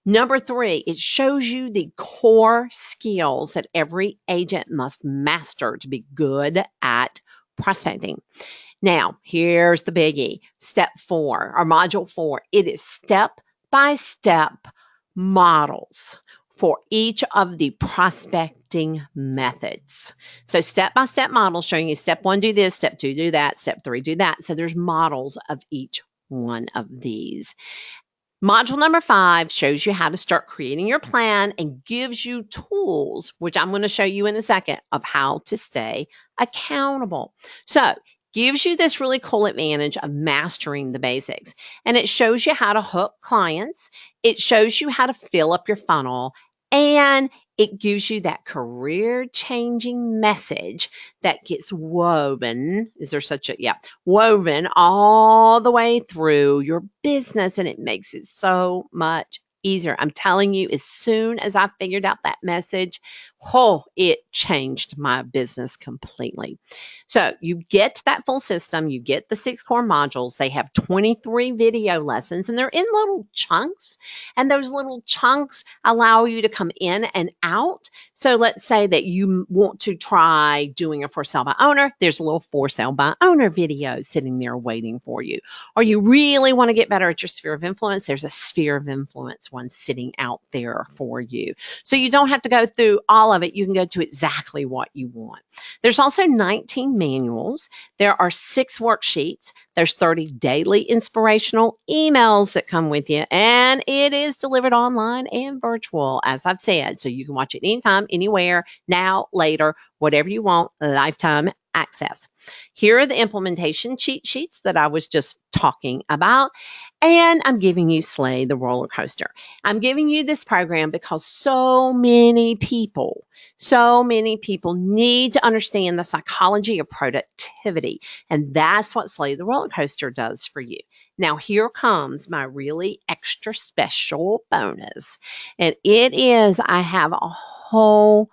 Number 3, it shows you the core skills that every agent must master to be good at prospecting. Now, here's the biggie. Step 4 or module 4. It is step-by-step models for each of the prospecting methods. So step-by-step models showing you step 1, do this, step 2, do that, step 3, do that. So there's models of each one of these. Module number 5 shows you how to start creating your plan and gives you tools, which I'm going to show you in a second, of how to stay accountable. So gives you this really cool advantage of mastering the basics. And it shows you how to hook clients. It shows you how to fill up your funnel. And it gives you that career-changing message that gets woven. Is there such a, yeah, woven all the way through your business, and it makes it so much easier. I'm telling you, as soon as I figured out that message, Oh, it changed my business completely. So you get that full system, you get the 6 core modules. They have 23 video lessons and they're in little chunks. And those little chunks allow you to come in and out. So let's say that you want to try doing a for sale by owner. There's a little for sale by owner video sitting there waiting for you. Or you really want to get better at your sphere of influence. There's a sphere of influence one sitting out there for you. So you don't have to go through all of it. You can go to exactly what you want. There's also 19 manuals. There are 6 worksheets. There's 30 daily inspirational emails that come with you. And it is delivered online and virtual, as I've said. So you can watch it anytime, anywhere, now, later, whatever you want, lifetime access. Here are the implementation cheat sheets that I was just talking about. And I'm giving you Slay the Roller Coaster. I'm giving you this program because so many people need to understand the psychology of productivity. And that's what Slay the Roller Coaster does for you. Now, here comes my really extra special bonus. And it is, I have a whole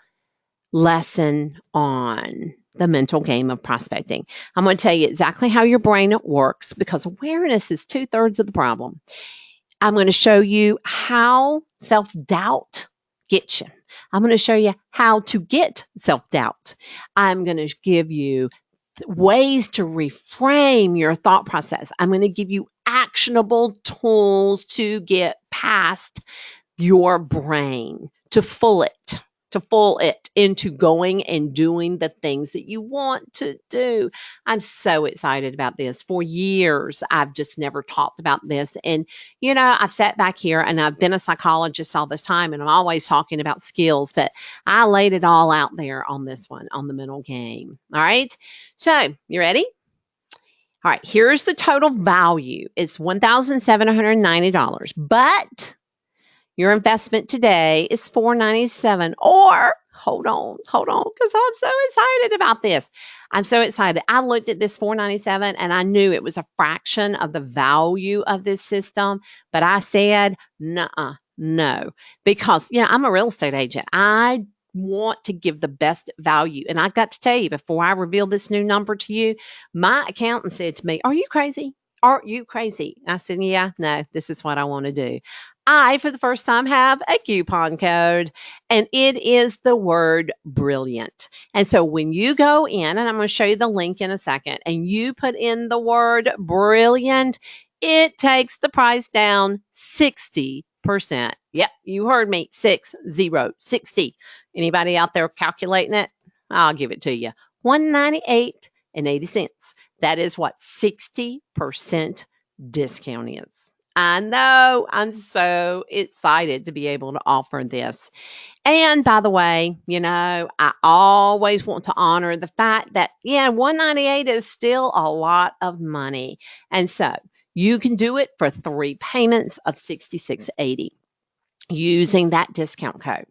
lesson on the mental game of prospecting. I'm going to tell you exactly how your brain works because awareness is 2/3 of the problem. I'm going to show you how self-doubt gets you. I'm going to show you how to get self-doubt. I'm going to give you ways to reframe your thought process. I'm going to give you actionable tools to get past your brain, to fool it into going and doing the things that you want to do. I'm so excited about this. For years, I've just never talked about this. And, I've sat back here and I've been a psychologist all this time and I'm always talking about skills, but I laid it all out there on this one, on the mental game. All right. So you ready? All right. Here's the total value. It's $1,790, but your investment today is $497. Or hold on, because I'm so excited about this. I'm so excited. I looked at this $497 and I knew it was a fraction of the value of this system, but I said, no, because I'm a real estate agent. I want to give the best value. And I've got to tell you, before I reveal this new number to you, my accountant said to me, "Are you crazy? Are you crazy?" I said, "Yeah, no, this is what I want to do." I, for the first time, have a coupon code, and it is the word brilliant. And so when you go in, and I'm going to show you the link in a second, and you put in the word brilliant, it takes the price down 60%. Yep, you heard me, 60. Anybody out there calculating it? I'll give it to you. $198.80. That is what 60% discount is. I know. I'm so excited to be able to offer this. And by the way, I always want to honor the fact that, $198 is still a lot of money. And so you can do it for 3 payments of $66.80. Using that discount code.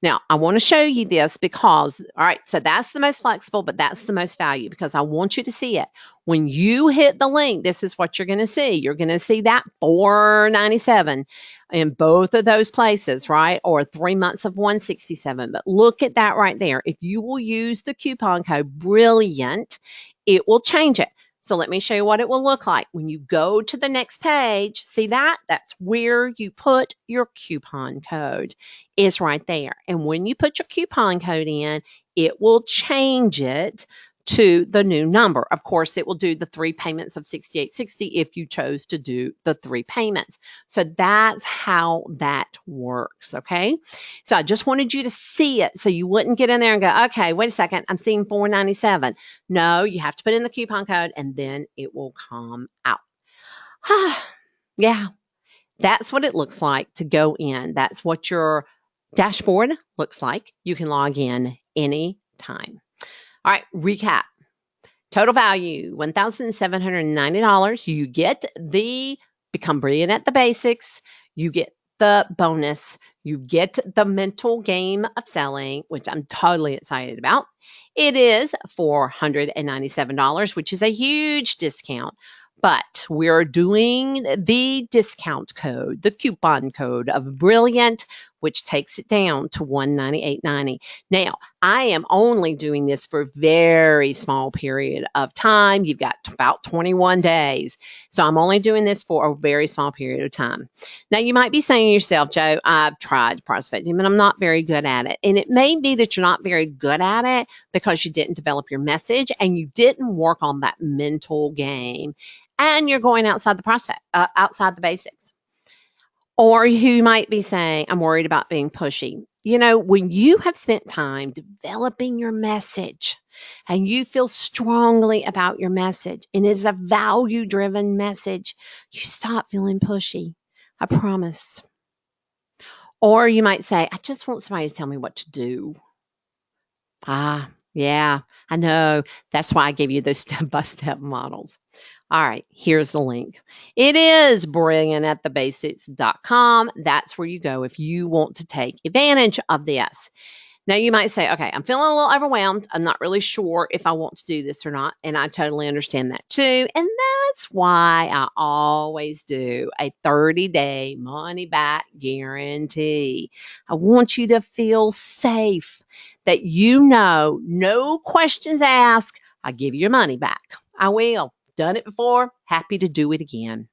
Now, I want to show you this because, all right, so that's the most flexible, but that's the most value because I want you to see it. When you hit the link, this is what you're going to see. You're going to see that $497 in both of those places, right? Or 3 months of $167. But look at that right there. If you will use the coupon code BRILLIANT, it will change it. So let me show you what it will look like. When you go to the next page, see that? That's where you put your coupon code. It's right there. And when you put your coupon code in, it will change it to the new number. Of course, it will do the 3 payments of $68.60 if you chose to do the 3 payments. So that's how that works, okay? So I just wanted you to see it so you wouldn't get in there and go, okay, wait a second, I'm seeing $497. No, you have to put in the coupon code and then it will come out. Yeah, that's what it looks like to go in. That's what your dashboard looks like. You can log in anytime. All right, recap. Total value, $1,790. You get the Become Brilliant at the Basics. You get the bonus. You get the mental game of selling, which I'm totally excited about. It is $497, which is a huge discount. But we're doing the discount code, the coupon code of Brilliant, which takes it down to $198.90. Now, I am only doing this for a very small period of time. You've got about 21 days. So I'm only doing this for a very small period of time. Now, you might be saying to yourself, Joe, I've tried prospecting, but I'm not very good at it. And it may be that you're not very good at it because you didn't develop your message and you didn't work on that mental game, and you're going outside the outside the basics. Or you might be saying, I'm worried about being pushy. When you have spent time developing your message and you feel strongly about your message and it's a value driven message, you stop feeling pushy. I promise. Or you might say, I just want somebody to tell me what to do. Yeah, I know. That's why I gave you those step-by-step models. All right, here's the link. It is brilliantatthebasics.com. That's where you go if you want to take advantage of this. Now, you might say, okay, I'm feeling a little overwhelmed. I'm not really sure if I want to do this or not. And I totally understand that too. And that's why I always do a 30-day money back guarantee. I want you to feel safe that no questions asked. I give you your money back. I will. Done it before. Happy to do it again.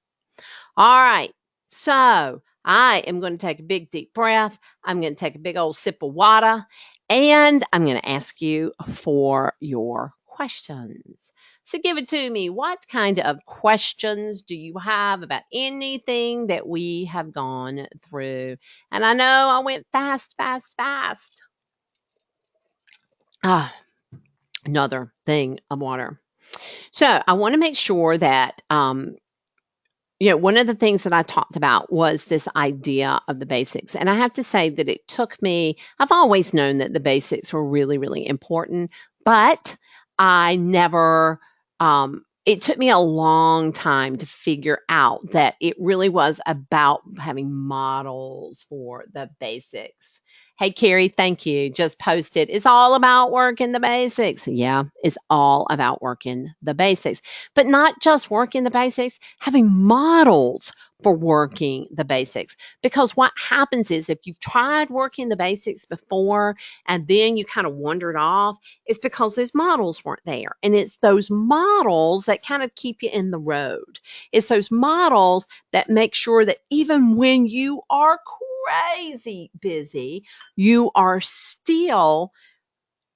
All right. So I am going to take a big deep breath. I'm going to take a big old sip of water, and I'm going to ask you for your questions. So give it to me. What kind of questions do you have about anything that we have gone through? And I know I went fast. Another thing of water. So I want to make sure that one of the things that I talked about was this idea of the basics. And I have to say that it took me, I've always known that the basics were really, really important, but I never, it took me a long time to figure out that it really was about having models for the basics. Hey, Carrie, thank you. Just posted. It's all about working the basics. Yeah, it's all about working the basics, but not just working the basics, having models for working the basics. Because what happens is if you've tried working the basics before and then you kind of wandered off, it's because those models weren't there. And it's those models that kind of keep you in the road. It's those models that make sure that even when you are crazy busy, you are still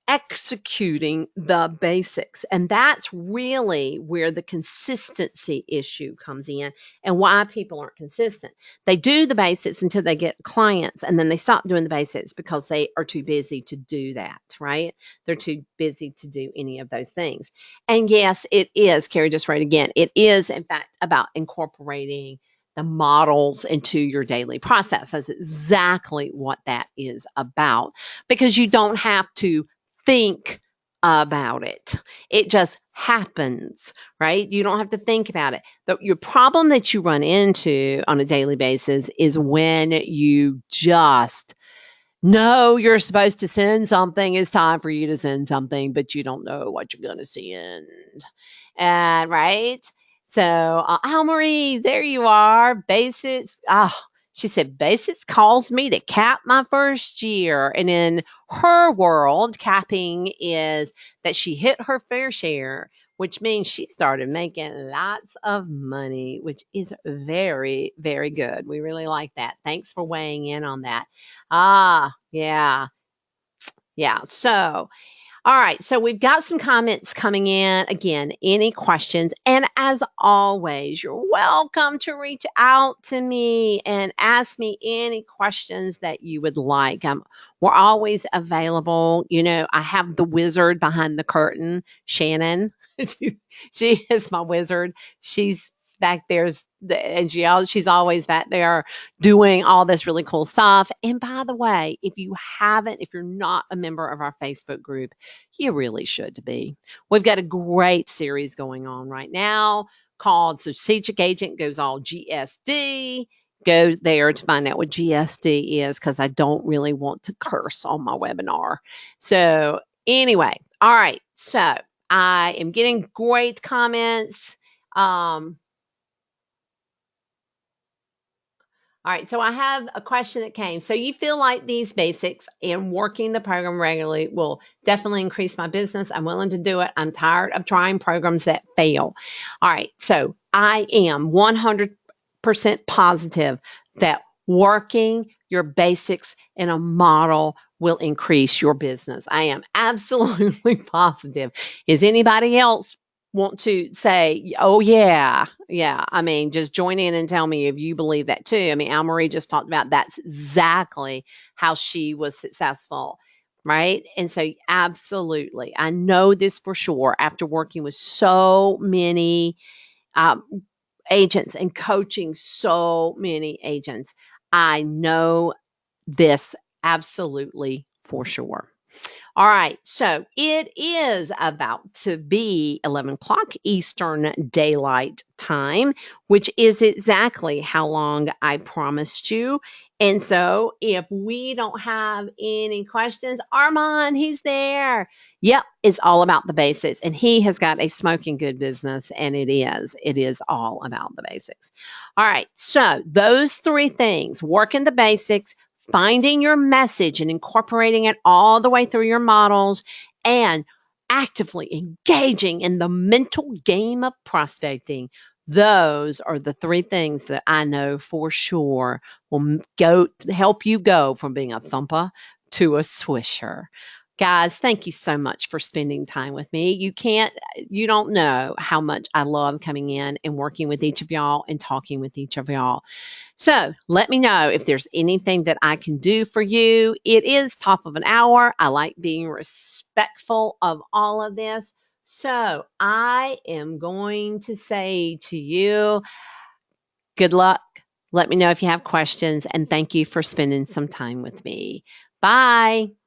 executing the basics. And that's really where the consistency issue comes in and why people aren't consistent. They do the basics until they get clients, and then they stop doing the basics because they are too busy to do that, right? They're too busy to do any of those things. And yes, it is, Carrie just wrote again, it is in fact about incorporating the models into your daily process. That's exactly what that is about, because you don't have to think about it. It just happens, right? You don't have to think about it. Your problem that you run into on a daily basis is when you just know you're supposed to send something. It's time for you to send something, but you don't know what you're going to send. And right? So, Marie, there you are. Basics. She said, Basics calls me to cap my first year. And in her world, capping is that she hit her fair share, which means she started making lots of money, which is very, very good. We really like that. Thanks for weighing in on that. Yeah. Yeah. So, all right, so we've got some comments coming in. Again, any questions? And as always, you're welcome to reach out to me and ask me any questions that you would like. We're always available. I have the wizard behind the curtain, Shannon. she is my wizard. She's back there, and she's always back there doing all this really cool stuff. And by the way, if you're not a member of our Facebook group, you really should be. We've got a great series going on right now called Strategic Agent Goes All GSD. Go there to find out what GSD is, because I don't really want to curse on my webinar. So anyway, all right. So I am getting great comments. All right, so I have a question that came. So you feel like these basics and working the program regularly will definitely increase my business. I'm willing to do it. I'm tired of trying programs that fail. All right, so I am 100% positive that working your basics in a model will increase your business. I am absolutely positive. Is anybody else want to say, oh, yeah, yeah. I mean, just join in and tell me if you believe that too. I mean, Al Marie just talked about that's exactly how she was successful, right? And so, absolutely, I know this for sure after working with so many um, agents and coaching so many agents. I know this absolutely for sure. All right, so it is about to be 11 o'clock Eastern Daylight Time, which is exactly how long I promised you. And so, if we don't have any questions, Armand, he's there. Yep, it's all about the basics. And he has got a smoking good business, and it is all about the basics. All right, so those three things working the basics, finding your message and incorporating it all the way through your models, and actively engaging in the mental game of prospecting. Those are the three things that I know for sure will go help you go from being a thumper to a swisher. Guys, thank you so much for spending time with me. You don't know how much I love coming in and working with each of y'all and talking with each of y'all. So let me know if there's anything that I can do for you. It is top of an hour. I like being respectful of all of this. So I am going to say to you, good luck. Let me know if you have questions, and thank you for spending some time with me. Bye.